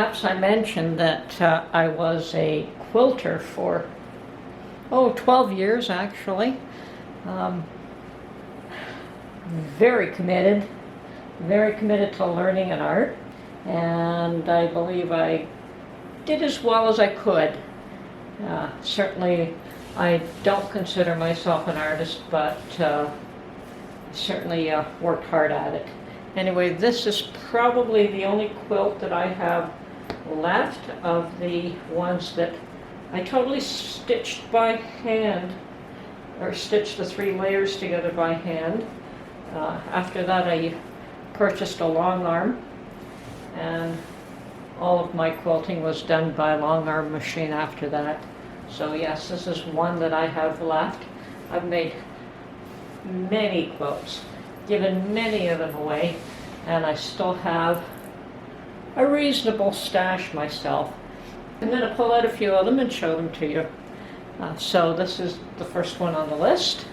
perhaps I mentioned that I was a quilter for, 12 years actually. Very committed to learning an art, and I believe I did as well as I could. Certainly I don't consider myself an artist, but certainly worked hard at it. Anyway, this is probably the only quilt that I have left of the ones that I totally stitched by hand, or stitched the 3 layers together by hand. After that I purchased a long arm, and all of my quilting was done by long arm machine after that. So yes, this is one that I have left. I've made many quilts, given many of them away, and I still have a reasonable stash myself. I'm going to pull out a few of them and show them to you. So this is the first one on the list.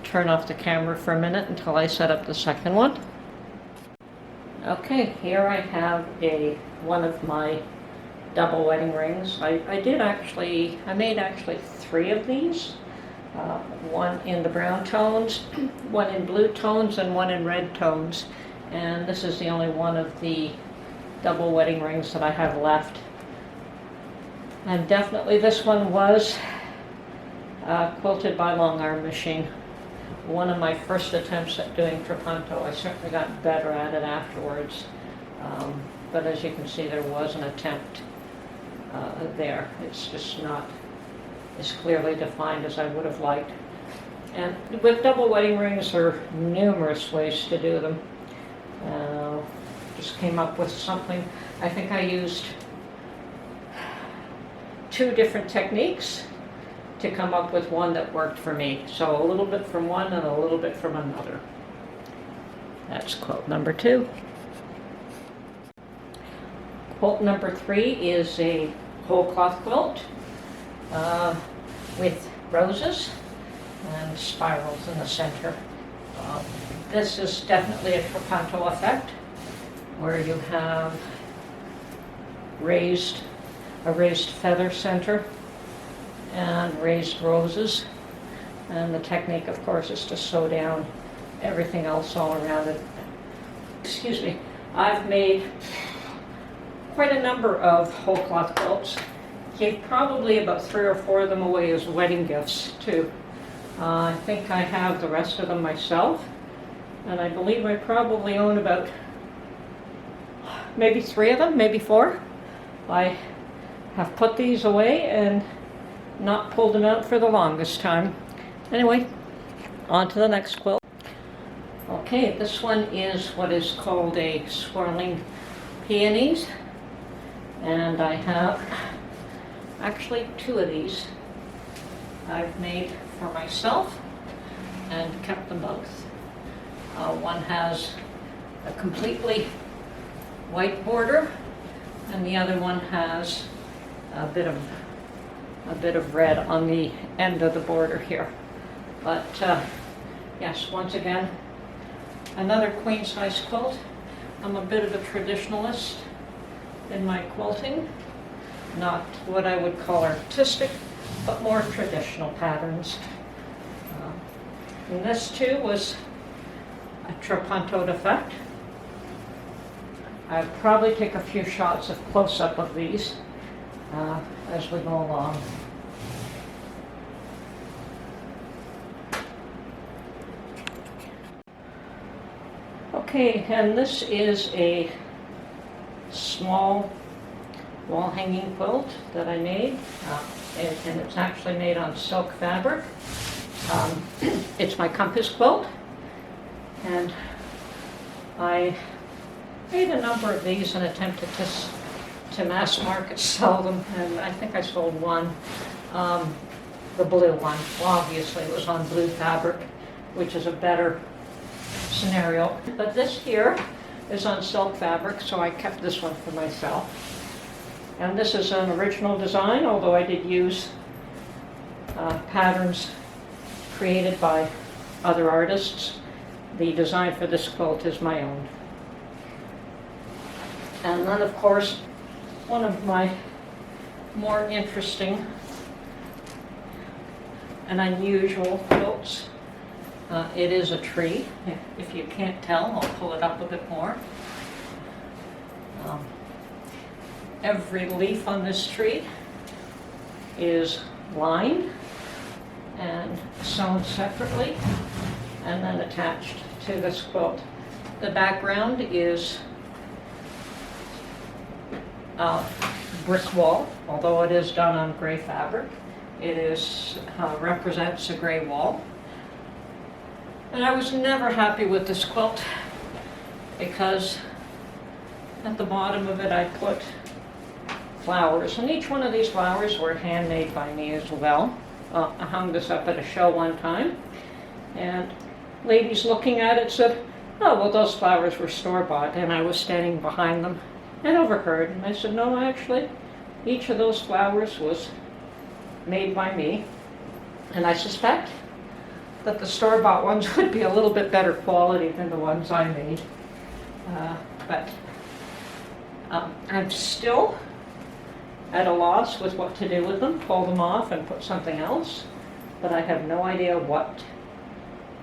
Turn off the camera for a minute until I set up the second one. Okay, here I have one of my double wedding rings. I made 3 of these. One in the brown tones, one in blue tones, and one in red tones. And this is the only one of the double wedding rings that I have left. And definitely this one was quilted by long arm machine. One of my first attempts at doing trapunto. I certainly got better at it afterwards. But as you can see, there was an attempt there. It's just not as clearly defined as I would have liked. And with double wedding rings, there are numerous ways to do them. Just came up with something. I think I used 2 different techniques to come up with one that worked for me. So a little bit from one and a little bit from another. That's quilt number 2. Quilt number 3 is a whole cloth quilt with roses and spirals in the center. This is definitely a trapunto effect, where you have a raised feather center and raised roses, and the technique, of course, is to sew down everything else all around it. Excuse me. I've made quite a number of whole cloth quilts. Gave probably about 3 or 4 of them away as wedding gifts too. I think I have the rest of them myself, and I believe I probably own about maybe 3 of them, maybe 4. I have put these away and not pulled them out for the longest time. Anyway, on to the next quilt. Okay, this one is what is called a swirling peonies, and I have actually 2 of these I've made for myself and kept them both. One has a completely white border, and the other one has a bit of red on the end of the border here. But yes, once again, another queen size quilt. I'm a bit of a traditionalist in my quilting, not what I would call artistic, but more traditional patterns. And this too was a trapunto effect. I'll probably take a few shots of close-up of these as we go along. Okay, and this is a small wall hanging quilt that I made, and it's actually made on silk fabric. It's my compass quilt, and I made a number of these and attempted to mass market sell them, and I think I sold one, the blue one. Well, obviously it was on blue fabric, which is a better scenario, but this here is on silk fabric, so I kept this one for myself. And this is an original design, although I did use patterns created by other artists. The design for this quilt is my own. And then, of course, one of my more interesting and unusual quilts. It is a tree. If you can't tell, I'll pull it up a bit more. Every leaf on this tree is lined and sewn separately and then attached to this quilt. The background is brick wall, although it is done on gray fabric. It is represents a gray wall. And I was never happy with this quilt because at the bottom of it I put flowers, and each one of these flowers were handmade by me as well. I hung this up at a show one time, and ladies looking at it said, "Oh, well, those flowers were store-bought," and I was standing behind them and overheard, and I said, "No, actually, each of those flowers was made by me, and I suspect that the store-bought ones would be a little bit better quality than the ones I made." But I'm still at a loss with what to do with them, pull them off and put something else, but I have no idea what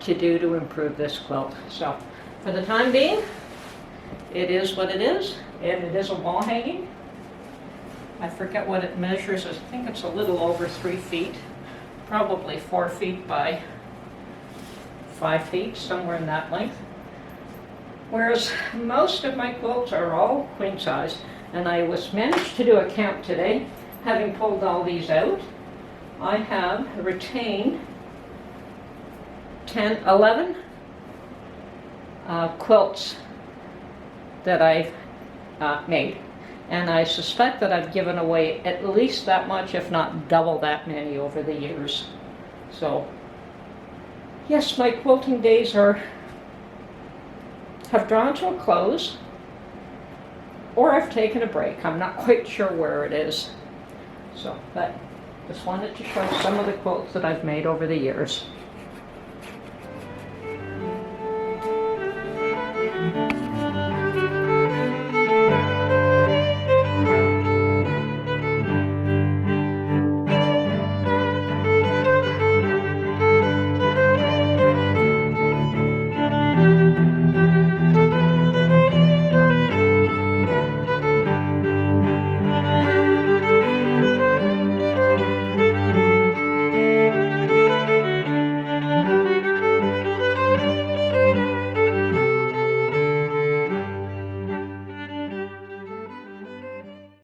to do to improve this quilt. So for the time being, it is what it is, and it is a wall hanging. I forget what it measures. I think it's a little over 3 feet, probably 4 feet by 5 feet, somewhere in that length. Whereas most of my quilts are all queen size, and I managed to do a count today. Having pulled all these out, I have retained 11 quilts that I've made. And I suspect that I've given away at least that much, if not double that many over the years. So, yes, my quilting days have drawn to a close, or I've taken a break. I'm not quite sure where it is. So, but just wanted to show some of the quilts that I've made over the years.